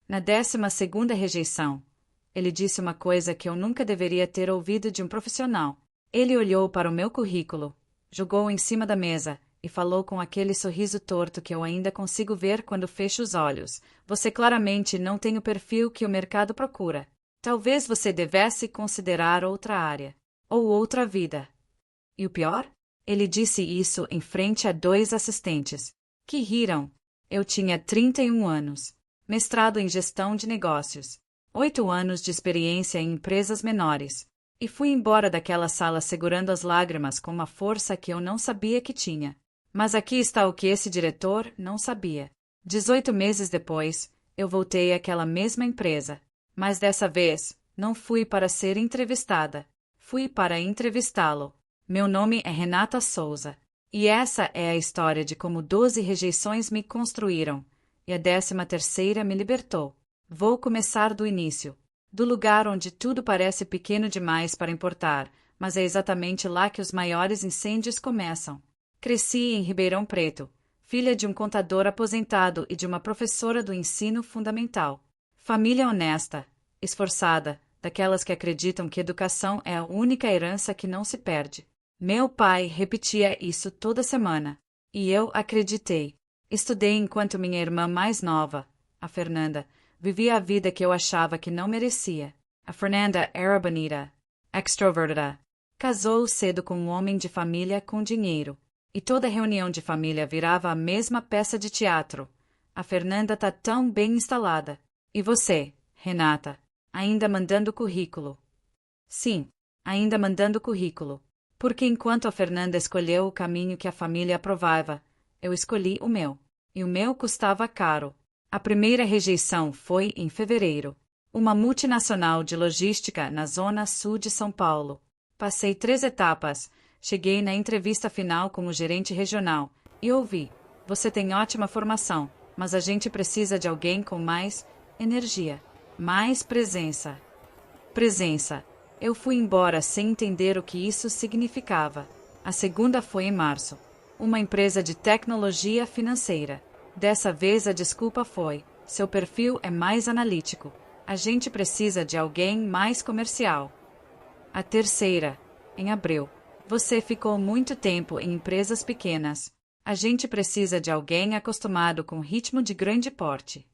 Na 12ª rejeição, ele disse uma coisa que eu nunca deveria ter ouvido de um profissional. Ele olhou para o meu currículo, jogou em cima da mesa e falou com aquele sorriso torto que eu ainda consigo ver quando fecho os olhos. Você claramente não tem o perfil que o mercado procura. Talvez você devesse considerar outra área. Ou outra vida. E o pior? Ele disse isso em frente a 2 assistentes, que riram. Eu tinha 31 anos, mestrado em gestão de negócios, 8 anos de experiência em empresas menores, e fui embora daquela sala segurando as lágrimas com uma força que eu não sabia que tinha. Mas aqui está o que esse diretor não sabia. 18 meses depois, eu voltei àquela mesma empresa, mas dessa vez, não fui para ser entrevistada. Fui para entrevistá-lo. Meu nome é Renata Souza. E essa é a história de como 12 rejeições me construíram, e a 13ª me libertou. Vou começar do início. Do lugar onde tudo parece pequeno demais para importar, mas é exatamente lá que os maiores incêndios começam. Cresci em Ribeirão Preto, filha de um contador aposentado e de uma professora do ensino fundamental. Família honesta, esforçada, daquelas que acreditam que educação é a única herança que não se perde. Meu pai repetia isso toda semana, e eu acreditei. Estudei enquanto minha irmã mais nova, a Fernanda, vivia a vida que eu achava que não merecia. A Fernanda era bonita, extrovertida. Casou cedo com um homem de família com dinheiro, e toda reunião de família virava a mesma peça de teatro. A Fernanda tá tão bem instalada. E você, Renata, ainda mandando currículo? Sim, ainda mandando currículo. Porque enquanto a Fernanda escolheu o caminho que a família aprovava, eu escolhi o meu. E o meu custava caro. A primeira rejeição foi em fevereiro. Uma multinacional de logística na zona sul de São Paulo. Passei 3 etapas. Cheguei na entrevista final como gerente regional e ouvi: você tem ótima formação, mas a gente precisa de alguém com mais energia, mais presença. Presença. Eu fui embora sem entender o que isso significava. A segunda foi em março. Uma empresa de tecnologia financeira. Dessa vez a desculpa foi: seu perfil é mais analítico. A gente precisa de alguém mais comercial. A terceira, em abril. Você ficou muito tempo em empresas pequenas. A gente precisa de alguém acostumado com ritmo de grande porte.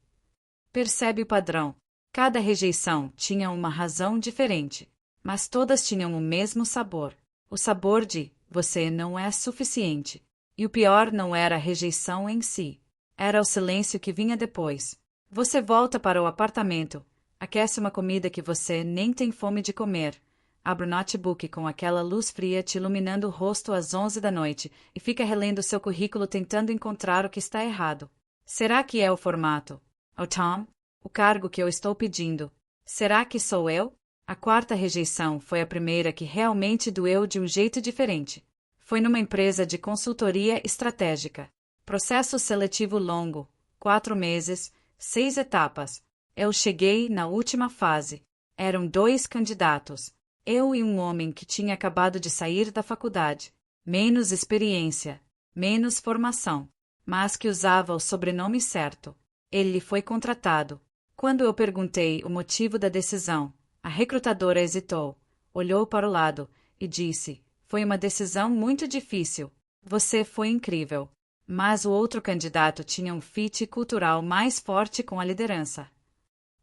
Percebe o padrão? Cada rejeição tinha uma razão diferente, mas todas tinham o mesmo sabor. O sabor de você não é suficiente. E o pior não era a rejeição em si. Era o silêncio que vinha depois. Você volta para o apartamento, aquece uma comida que você nem tem fome de comer. Abre o notebook com aquela luz fria te iluminando o rosto às 11 da noite e fica relendo seu currículo tentando encontrar o que está errado. Será que é o formato? O Tom? O cargo que eu estou pedindo? Será que sou eu? A 4ª rejeição foi a primeira que realmente doeu de um jeito diferente. Foi numa empresa de consultoria estratégica. Processo seletivo longo, 4 meses, 6 etapas. Eu cheguei na última fase. Eram 2 candidatos. Eu e um homem que tinha acabado de sair da faculdade. Menos experiência, menos formação, mas que usava o sobrenome certo. Ele foi contratado. Quando eu perguntei o motivo da decisão, a recrutadora hesitou, olhou para o lado e disse: foi uma decisão muito difícil. Você foi incrível. Mas o outro candidato tinha um fit cultural mais forte com a liderança.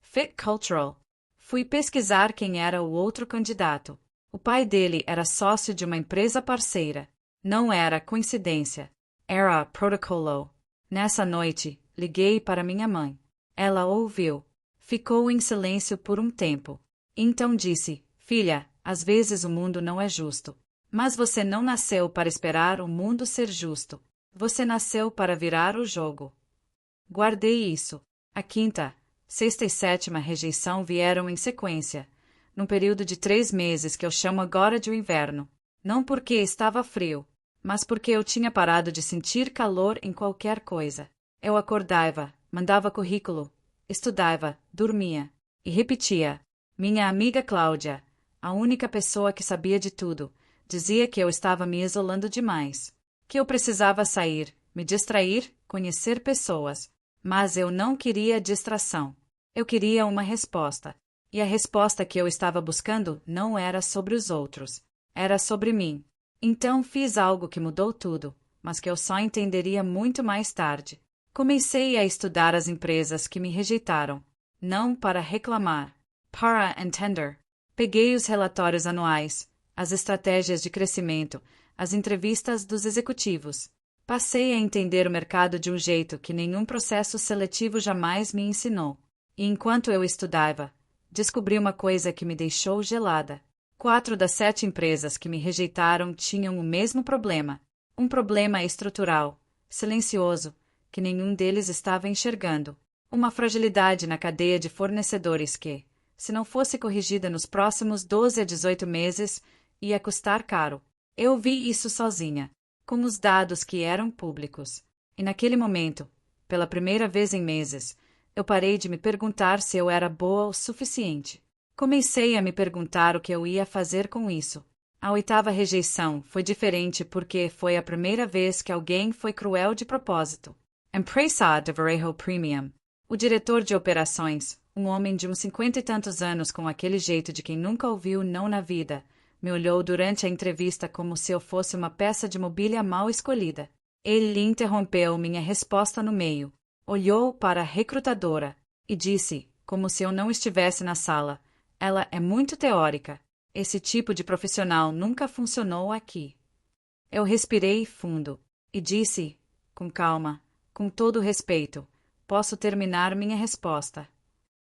Fit cultural. Fui pesquisar quem era o outro candidato. O pai dele era sócio de uma empresa parceira. Não era coincidência. Era protocolo. Nessa noite, liguei para minha mãe. Ela ouviu. Ficou em silêncio por um tempo. Então disse: filha, às vezes o mundo não é justo. Mas você não nasceu para esperar o mundo ser justo. Você nasceu para virar o jogo. Guardei isso. A 5ª, 6ª e 7ª rejeição vieram em sequência, num período de 3 meses que eu chamo agora de inverno. Não porque estava frio, mas porque eu tinha parado de sentir calor em qualquer coisa. Eu acordava, mandava currículo, estudava, dormia e repetia. Minha amiga Cláudia, a única pessoa que sabia de tudo, dizia que eu estava me isolando demais, que eu precisava sair, me distrair, conhecer pessoas. Mas eu não queria distração. Eu queria uma resposta. E a resposta que eu estava buscando não era sobre os outros. Era sobre mim. Então fiz algo que mudou tudo, mas que eu só entenderia muito mais tarde. Comecei a estudar as empresas que me rejeitaram. Não para reclamar, para entender. Peguei os relatórios anuais, as estratégias de crescimento, as entrevistas dos executivos. Passei a entender o mercado de um jeito que nenhum processo seletivo jamais me ensinou. E enquanto eu estudava, descobri uma coisa que me deixou gelada. 4 das 7 empresas que me rejeitaram tinham o mesmo problema. Um problema estrutural, silencioso, que nenhum deles estava enxergando. Uma fragilidade na cadeia de fornecedores que, se não fosse corrigida nos próximos 12 a 18 meses, ia custar caro. Eu vi isso sozinha, com os dados que eram públicos. E naquele momento, pela primeira vez em meses, eu parei de me perguntar se eu era boa o suficiente. Comecei a me perguntar o que eu ia fazer com isso. A 8ª rejeição foi diferente porque foi a primeira vez que alguém foi cruel de propósito. Empresa de Varejo Premium. O diretor de operações, um homem de uns 50 e tantos anos com aquele jeito de quem nunca ouviu não na vida, me olhou durante a entrevista como se eu fosse uma peça de mobília mal escolhida. Ele interrompeu minha resposta no meio, olhou para a recrutadora e disse, como se eu não estivesse na sala, ela é muito teórica. Esse tipo de profissional nunca funcionou aqui. Eu respirei fundo e disse, com calma, com todo respeito, posso terminar minha resposta.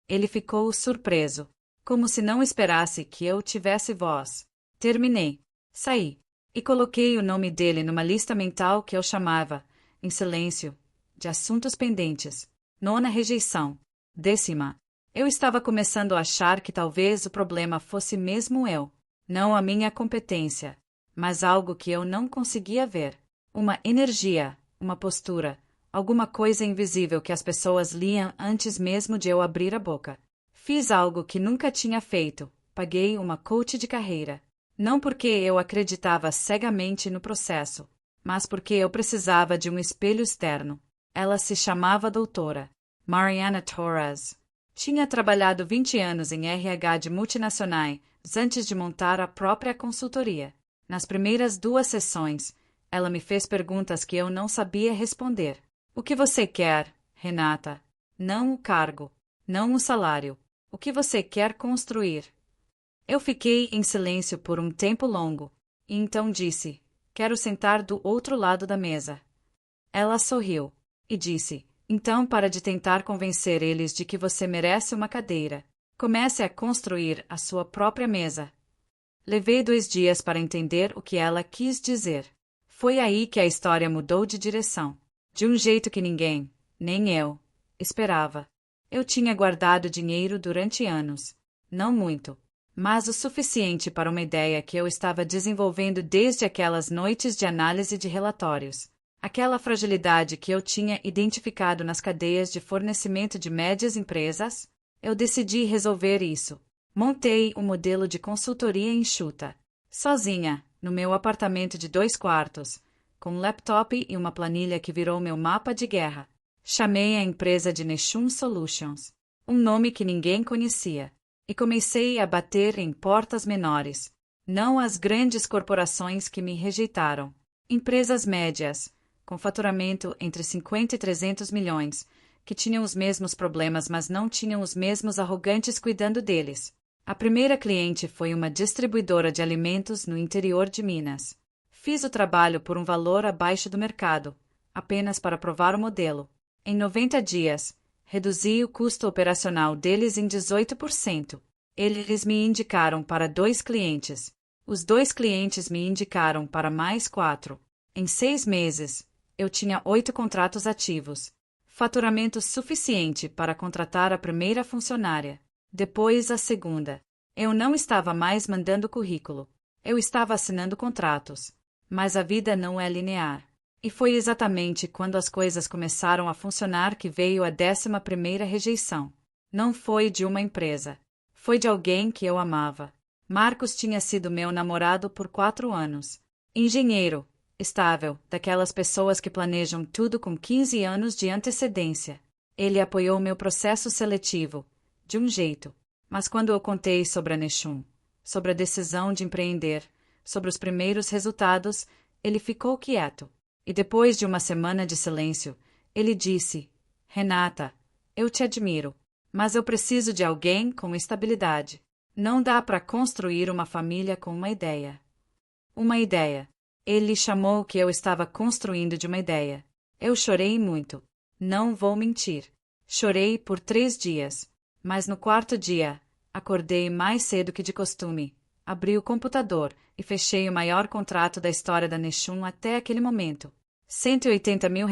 Ele ficou surpreso, como se não esperasse que eu tivesse voz. Terminei. Saí. E coloquei o nome dele numa lista mental que eu chamava, em silêncio, de assuntos pendentes. 9ª rejeição. 10ª. Eu estava começando a achar que talvez o problema fosse mesmo eu. Não a minha competência, mas algo que eu não conseguia ver. Uma energia, uma postura, alguma coisa invisível que as pessoas liam antes mesmo de eu abrir a boca. Fiz algo que nunca tinha feito. Paguei uma coach de carreira. Não porque eu acreditava cegamente no processo, mas porque eu precisava de um espelho externo. Ela se chamava doutora Mariana Torres. Tinha trabalhado 20 anos em RH de multinacionais antes de montar a própria consultoria. Nas primeiras 2 sessões, ela me fez perguntas que eu não sabia responder. O que você quer, Renata? Não o cargo, não o salário. O que você quer construir? Eu fiquei em silêncio por um tempo longo, e então disse, quero sentar do outro lado da mesa. Ela sorriu, e disse, então para de tentar convencer eles de que você merece uma cadeira. Comece a construir a sua própria mesa. Levei 2 dias para entender o que ela quis dizer. Foi aí que a história mudou de direção. De um jeito que ninguém, nem eu, esperava. Eu tinha guardado dinheiro durante anos. Não muito, mas o suficiente para uma ideia que eu estava desenvolvendo desde aquelas noites de análise de relatórios. Aquela fragilidade que eu tinha identificado nas cadeias de fornecimento de médias empresas, eu decidi resolver isso. Montei um modelo de consultoria enxuta, sozinha, no meu apartamento de 2 quartos, com um laptop e uma planilha que virou meu mapa de guerra. Chamei a empresa de Neshun Solutions, um nome que ninguém conhecia, e comecei a bater em portas menores, não as grandes corporações que me rejeitaram. Empresas médias, com faturamento entre 50 e 300 milhões, que tinham os mesmos problemas mas não tinham os mesmos arrogantes cuidando deles. A primeira cliente foi uma distribuidora de alimentos no interior de Minas. Fiz o trabalho por um valor abaixo do mercado, apenas para provar o modelo. Em 90 dias, reduzi o custo operacional deles em 18%. Eles me indicaram para 2 clientes. Os 2 clientes me indicaram para mais 4. Em 6 meses, eu tinha 8 contratos ativos. Faturamento suficiente para contratar a primeira funcionária. Depois a segunda. Eu não estava mais mandando currículo. Eu estava assinando contratos. Mas a vida não é linear. E foi exatamente quando as coisas começaram a funcionar que veio a 11ª rejeição. Não foi de uma empresa. Foi de alguém que eu amava. Marcos tinha sido meu namorado por 4 anos. Engenheiro, estável, daquelas pessoas que planejam tudo com 15 anos de antecedência. Ele apoiou meu processo seletivo, de um jeito. Mas quando eu contei sobre a Neshun, sobre a decisão de empreender, sobre os primeiros resultados, ele ficou quieto. E depois de uma semana de silêncio, ele disse: Renata, eu te admiro, mas eu preciso de alguém com estabilidade. Não dá para construir uma família com uma ideia. Uma ideia. Ele chamou o que eu estava construindo de uma ideia. Eu chorei muito. Não vou mentir. Chorei por 3 dias. Mas no 4º dia, acordei mais cedo que de costume. Abri o computador e fechei o maior contrato da história da Neshun até aquele momento. R$ 180 mil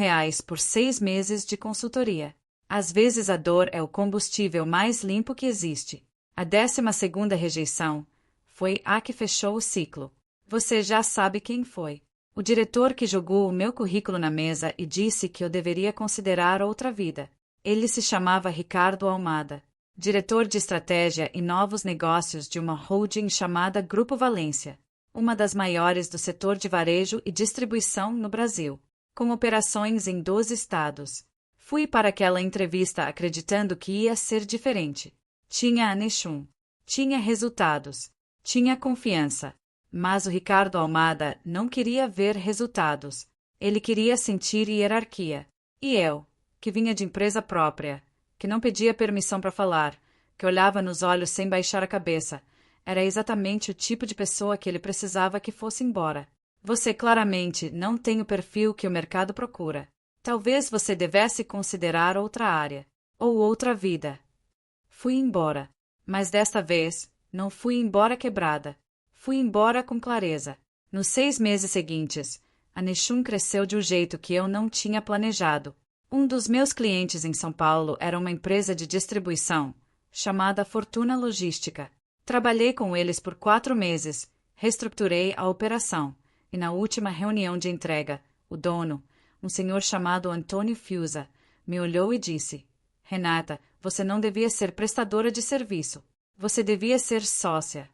por 6 meses de consultoria. Às vezes a dor é o combustível mais limpo que existe. A 12ª rejeição foi a que fechou o ciclo. Você já sabe quem foi. O diretor que jogou o meu currículo na mesa e disse que eu deveria considerar outra vida. Ele se chamava Ricardo Almada, diretor de estratégia e novos negócios de uma holding chamada Grupo Valência, uma das maiores do setor de varejo e distribuição no Brasil, com operações em 12 estados. Fui para aquela entrevista acreditando que ia ser diferente. Tinha a Neshun, tinha resultados, tinha confiança. Mas o Ricardo Almada não queria ver resultados. Ele queria sentir hierarquia. E eu, que vinha de empresa própria, que não pedia permissão para falar, que olhava nos olhos sem baixar a cabeça, era exatamente o tipo de pessoa que ele precisava que fosse embora. Você claramente não tem o perfil que o mercado procura. Talvez você devesse considerar outra área, ou outra vida. Fui embora. Mas desta vez, não fui embora quebrada. Fui embora com clareza. Nos 6 meses seguintes, a Neshun cresceu de um jeito que eu não tinha planejado. Um dos meus clientes em São Paulo era uma empresa de distribuição, chamada Fortuna Logística. Trabalhei com eles por 4 meses, reestruturei a operação, e na última reunião de entrega, o dono, um senhor chamado Antônio Fiuza, me olhou e disse: Renata, você não devia ser prestadora de serviço. Você devia ser sócia.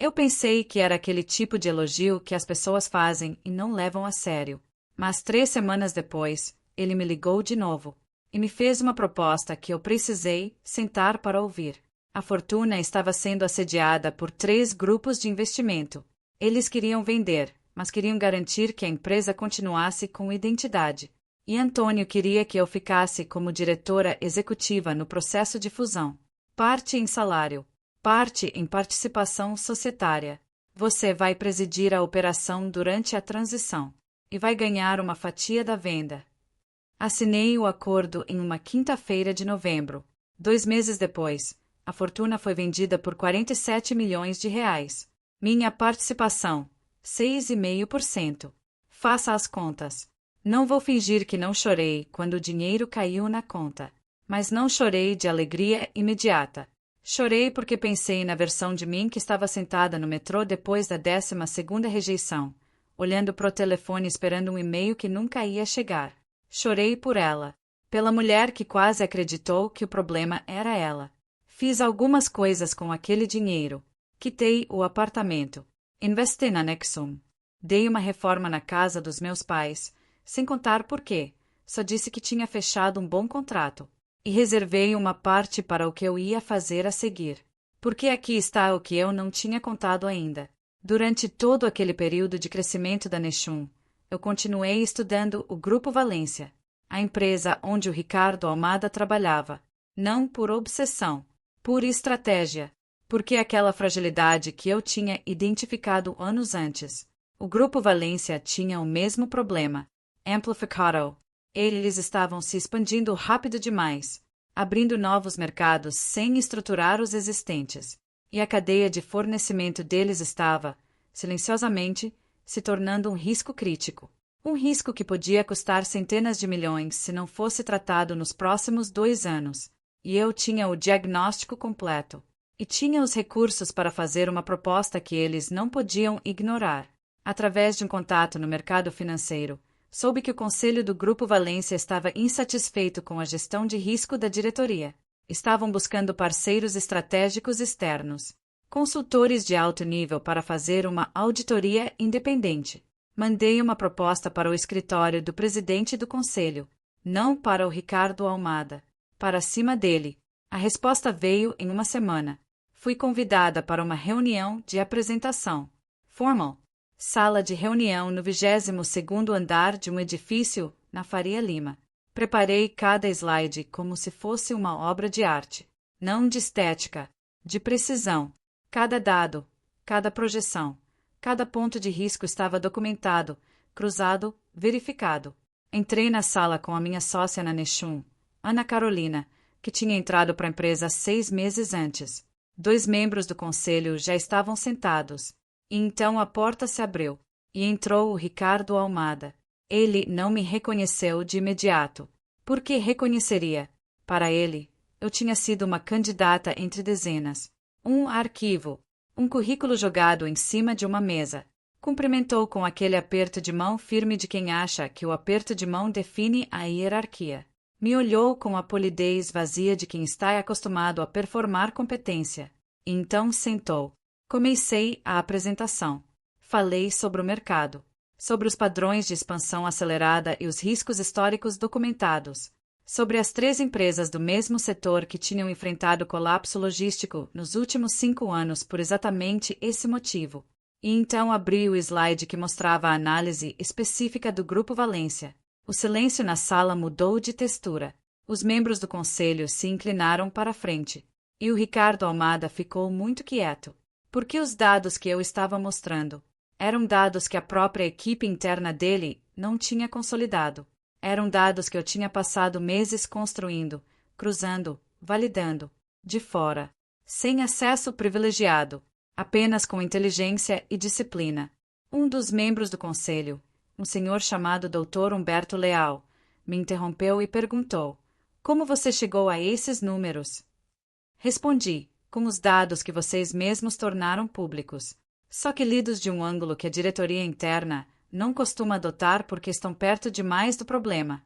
Eu pensei que era aquele tipo de elogio que as pessoas fazem e não levam a sério. Mas 3 semanas depois, ele me ligou de novo e me fez uma proposta que eu precisei sentar para ouvir. A Fortuna estava sendo assediada por 3 grupos de investimento. Eles queriam vender, mas queriam garantir que a empresa continuasse com identidade. E Antônio queria que eu ficasse como diretora executiva no processo de fusão. Parte em salário, parte em participação societária. Você vai presidir a operação durante a transição e vai ganhar uma fatia da venda. Assinei o acordo em uma quinta-feira de novembro. 2 meses depois, a Fortuna foi vendida por R$ 47 milhões. Minha participação, 6,5%. Faça as contas. Não vou fingir que não chorei quando o dinheiro caiu na conta. Mas não chorei de alegria imediata. Chorei porque pensei na versão de mim que estava sentada no metrô depois da 12ª rejeição, olhando pro telefone esperando um e-mail que nunca ia chegar. Chorei por ela, pela mulher que quase acreditou que o problema era ela. Fiz algumas coisas com aquele dinheiro. Quitei o apartamento. Investi na Nexum. Dei uma reforma na casa dos meus pais, sem contar por quê. Só disse que tinha fechado um bom contrato. E reservei uma parte para o que eu ia fazer a seguir. Porque aqui está o que eu não tinha contado ainda. Durante todo aquele período de crescimento da Neshun, eu continuei estudando o Grupo Valência, a empresa onde o Ricardo Almada trabalhava, não por obsessão, por estratégia, porque aquela fragilidade que eu tinha identificado anos antes. O Grupo Valência tinha o mesmo problema, amplificado. Eles estavam se expandindo rápido demais, abrindo novos mercados sem estruturar os existentes, e a cadeia de fornecimento deles estava, silenciosamente, se tornando um risco crítico. Um risco que podia custar centenas de milhões se não fosse tratado nos próximos 2 anos. E eu tinha o diagnóstico completo. E tinha os recursos para fazer uma proposta que eles não podiam ignorar. Através de um contato no mercado financeiro, soube que o conselho do Grupo Valência estava insatisfeito com a gestão de risco da diretoria. Estavam buscando parceiros estratégicos externos, consultores de alto nível para fazer uma auditoria independente. Mandei uma proposta para o escritório do presidente do conselho, não para o Ricardo Almada. Para cima dele. A resposta veio em uma semana. Fui convidada para uma reunião de apresentação. Formal. Sala de reunião no 22º andar de um edifício, na Faria Lima. Preparei cada slide como se fosse uma obra de arte. Não de estética, de precisão. Cada dado, cada projeção, cada ponto de risco estava documentado, cruzado, verificado. Entrei na sala com a minha sócia na Nechun, Ana Carolina, que tinha entrado para a empresa 6 meses antes. 2 membros do conselho já estavam sentados. E então a porta se abriu, e entrou o Ricardo Almada. Ele não me reconheceu de imediato. Por que reconheceria? Para ele, eu tinha sido uma candidata entre dezenas. Um arquivo, um currículo jogado em cima de uma mesa. Cumprimentou com aquele aperto de mão firme de quem acha que o aperto de mão define a hierarquia. Me olhou com a polidez vazia de quem está acostumado a performar competência. E então sentou. Comecei a apresentação. Falei sobre o mercado, sobre os padrões de expansão acelerada e os riscos históricos documentados, sobre as 3 empresas do mesmo setor que tinham enfrentado colapso logístico nos últimos 5 anos por exatamente esse motivo. E então abri o slide que mostrava a análise específica do Grupo Valência. O silêncio na sala mudou de textura. Os membros do conselho se inclinaram para a frente. E o Ricardo Almada ficou muito quieto. Porque os dados que eu estava mostrando eram dados que a própria equipe interna dele não tinha consolidado. Eram dados que eu tinha passado meses construindo, cruzando, validando, de fora, sem acesso privilegiado, apenas com inteligência e disciplina. Um dos membros do conselho, um senhor chamado Dr. Humberto Leal, me interrompeu e perguntou: como você chegou a esses números? Respondi: com os dados que vocês mesmos tornaram públicos, só que lidos de um ângulo que a diretoria interna não costuma adotar porque estão perto demais do problema.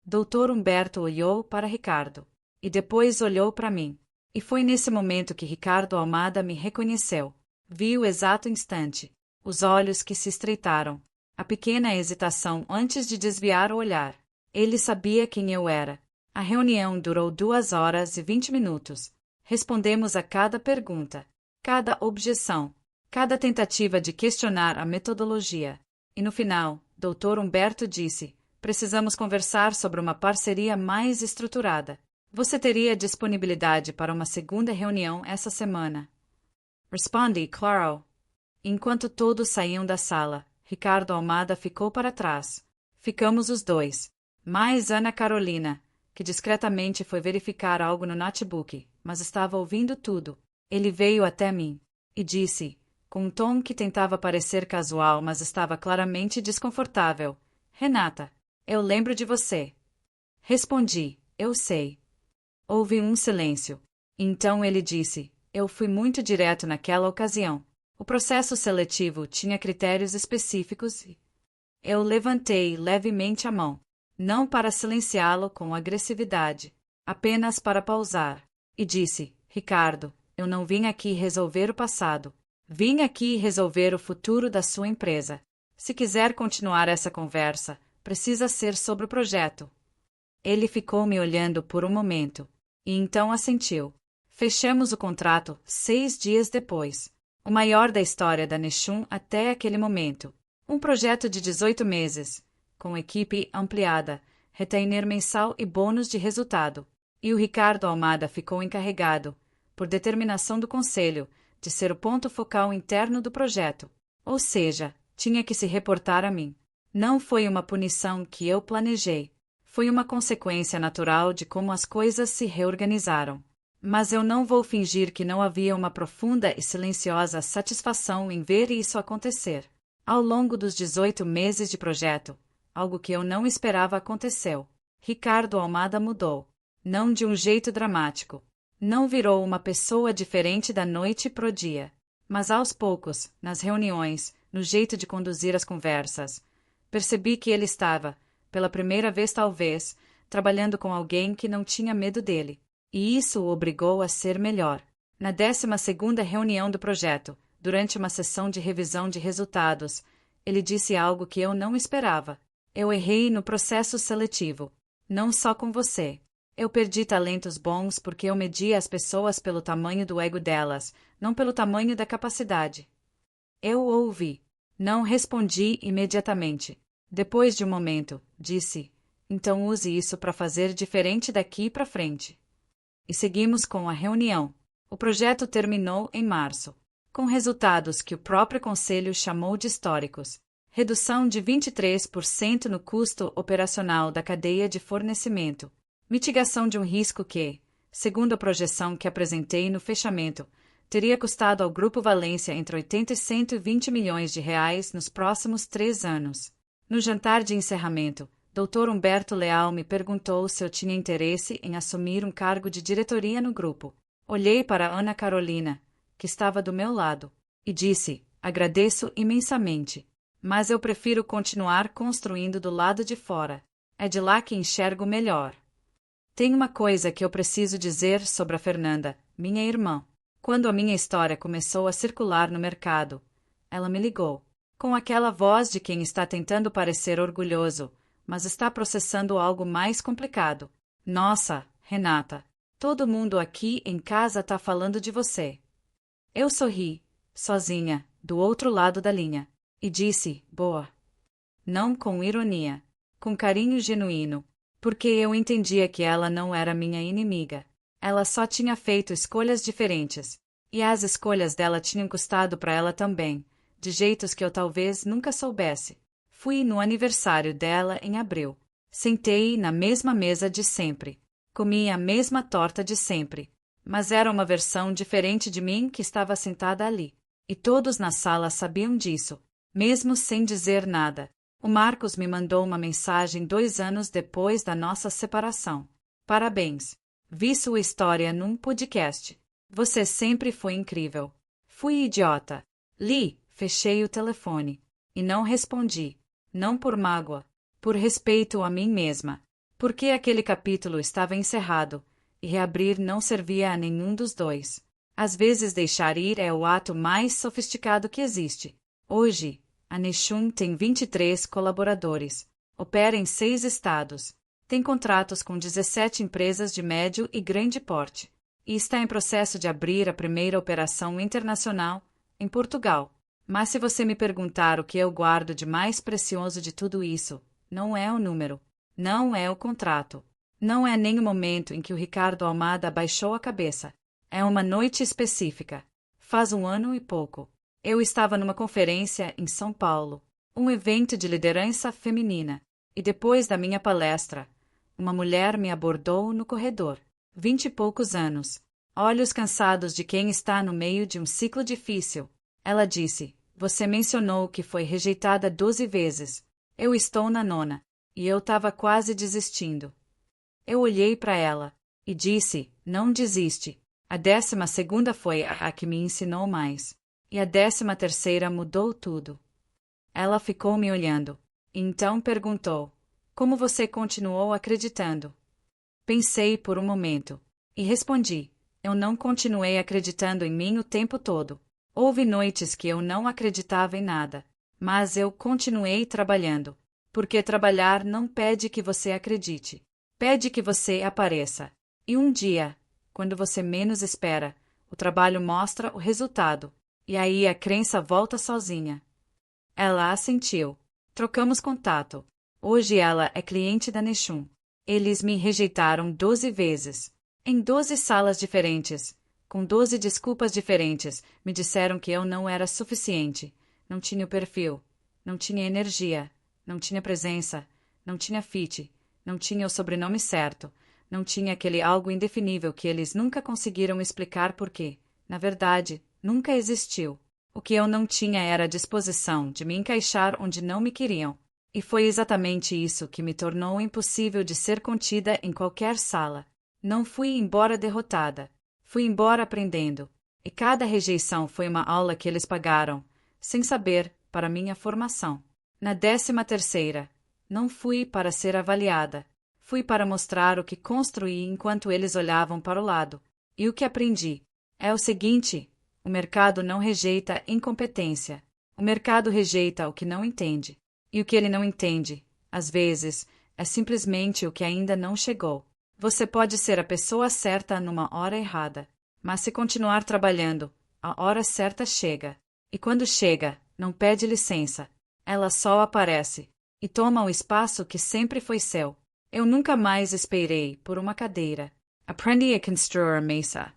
Dr. Humberto olhou para Ricardo, e depois olhou para mim. E foi nesse momento que Ricardo Almada me reconheceu. Vi o exato instante, os olhos que se estreitaram, a pequena hesitação antes de desviar o olhar. Ele sabia quem eu era. A reunião durou 2 horas e 20 minutos. Respondemos a cada pergunta, cada objeção, cada tentativa de questionar a metodologia. E no final, Dr. Humberto disse: precisamos conversar sobre uma parceria mais estruturada. Você teria disponibilidade para uma segunda reunião essa semana? Respondi: claro. Enquanto todos saíam da sala, Ricardo Almada ficou para trás. Ficamos os 2. Mais Ana Carolina, que discretamente foi verificar algo no notebook, mas estava ouvindo tudo. Ele veio até mim e disse, com um tom que tentava parecer casual, mas estava claramente desconfortável: Renata, eu lembro de você. Respondi: eu sei. Houve um silêncio. Então ele disse: eu fui muito direto naquela ocasião. O processo seletivo tinha critérios específicos e... Eu levantei levemente a mão, não para silenciá-lo com agressividade, apenas para pausar, e disse: Ricardo, eu não vim aqui resolver o passado. Vim aqui resolver o futuro da sua empresa. Se quiser continuar essa conversa, precisa ser sobre o projeto. Ele ficou me olhando por um momento, e então assentiu. Fechamos o contrato 6 dias depois. O maior da história da Nechun até aquele momento. Um projeto de 18 meses, com equipe ampliada, retainer mensal e bônus de resultado. E o Ricardo Almada ficou encarregado, por determinação do conselho, de ser o ponto focal interno do projeto. Ou seja, tinha que se reportar a mim. Não foi uma punição que eu planejei. Foi uma consequência natural de como as coisas se reorganizaram. Mas eu não vou fingir que não havia uma profunda e silenciosa satisfação em ver isso acontecer. Ao longo dos 18 meses de projeto, algo que eu não esperava aconteceu. Ricardo Almada mudou. Não de um jeito dramático. Não virou uma pessoa diferente da noite pro dia. Mas aos poucos, nas reuniões, no jeito de conduzir as conversas, percebi que ele estava, pela primeira vez talvez, trabalhando com alguém que não tinha medo dele. E isso o obrigou a ser melhor. Na 12ª reunião do projeto, durante uma sessão de revisão de resultados, ele disse algo que eu não esperava. Eu errei no processo seletivo. Não só com você. Eu perdi talentos bons porque eu media as pessoas pelo tamanho do ego delas, não pelo tamanho da capacidade. Eu ouvi. Não respondi imediatamente. Depois de um momento, disse: então use isso para fazer diferente daqui para frente. E seguimos com a reunião. O projeto terminou em março, com resultados que o próprio conselho chamou de históricos. Redução de 23% no custo operacional da cadeia de fornecimento. Mitigação de um risco que, segundo a projeção que apresentei no fechamento, teria custado ao Grupo Valência entre 80 e 120 milhões de reais nos próximos 3 anos. No jantar de encerramento, Dr. Humberto Leal me perguntou se eu tinha interesse em assumir um cargo de diretoria no grupo. Olhei para Ana Carolina, que estava do meu lado, e disse: agradeço imensamente, mas eu prefiro continuar construindo do lado de fora. É de lá que enxergo melhor. Tem uma coisa que eu preciso dizer sobre a Fernanda, minha irmã. Quando a minha história começou a circular no mercado, ela me ligou, com aquela voz de quem está tentando parecer orgulhoso, mas está processando algo mais complicado. Nossa, Renata, todo mundo aqui em casa está falando de você. Eu sorri, sozinha, do outro lado da linha, e disse: boa. Não com ironia, com carinho genuíno, porque eu entendia que ela não era minha inimiga. Ela só tinha feito escolhas diferentes, e as escolhas dela tinham custado para ela também, de jeitos que eu talvez nunca soubesse. Fui no aniversário dela em abril. Sentei na mesma mesa de sempre. Comi a mesma torta de sempre, mas era uma versão diferente de mim que estava sentada ali. E todos na sala sabiam disso, mesmo sem dizer nada. O Marcos me mandou uma mensagem 2 anos depois da nossa separação. Parabéns. Vi sua história num podcast. Você sempre foi incrível. Fui idiota. Li, fechei o telefone. E não respondi. Não por mágoa. Por respeito a mim mesma. Porque aquele capítulo estava encerrado, e reabrir não servia a nenhum dos dois. Às vezes deixar ir é o ato mais sofisticado que existe. Hoje, a Nexum tem 23 colaboradores. Opera em 6 estados. Tem contratos com 17 empresas de médio e grande porte. E está em processo de abrir a primeira operação internacional, em Portugal. Mas se você me perguntar o que eu guardo de mais precioso de tudo isso, não é o número, não é o contrato, não é nem o momento em que o Ricardo Almada baixou a cabeça. É uma noite específica. Faz 1 ano e pouco. Eu estava numa conferência em São Paulo, um evento de liderança feminina, e depois da minha palestra, uma mulher me abordou no corredor, 20 e poucos anos, olhos cansados de quem está no meio de um ciclo difícil. Ela disse: você mencionou que foi rejeitada 12 vezes. Eu estou na 9ª, e eu estava quase desistindo. Eu olhei para ela e disse: não desiste. A 12ª foi a que me ensinou mais. E a 13ª mudou tudo. Ela ficou me olhando. E então perguntou: como você continuou acreditando? Pensei por um momento. E respondi: eu não continuei acreditando em mim o tempo todo. Houve noites que eu não acreditava em nada. Mas eu continuei trabalhando. Porque trabalhar não pede que você acredite. Pede que você apareça. E um dia, quando você menos espera, o trabalho mostra o resultado. E aí a crença volta sozinha. Ela assentiu. Trocamos contato. Hoje ela é cliente da Nexum. Eles me rejeitaram 12 vezes. Em 12 salas diferentes. Com 12 desculpas diferentes, me disseram que eu não era suficiente. Não tinha o perfil. Não tinha energia. Não tinha presença. Não tinha fit. Não tinha o sobrenome certo. Não tinha aquele algo indefinível que eles nunca conseguiram explicar por quê. Na verdade, nunca existiu. O que eu não tinha era a disposição de me encaixar onde não me queriam. E foi exatamente isso que me tornou impossível de ser contida em qualquer sala. Não fui embora derrotada. Fui embora aprendendo. E cada rejeição foi uma aula que eles pagaram, sem saber, para minha formação. Na 13ª, não fui para ser avaliada. Fui para mostrar o que construí enquanto eles olhavam para o lado. E o que aprendi é o seguinte: o mercado não rejeita incompetência. O mercado rejeita o que não entende. E o que ele não entende, às vezes, é simplesmente o que ainda não chegou. Você pode ser a pessoa certa numa hora errada, mas se continuar trabalhando, a hora certa chega. E quando chega, não pede licença. Ela só aparece e toma o espaço que sempre foi seu. Eu nunca mais esperei por uma cadeira. Aprendi a construir a mesa.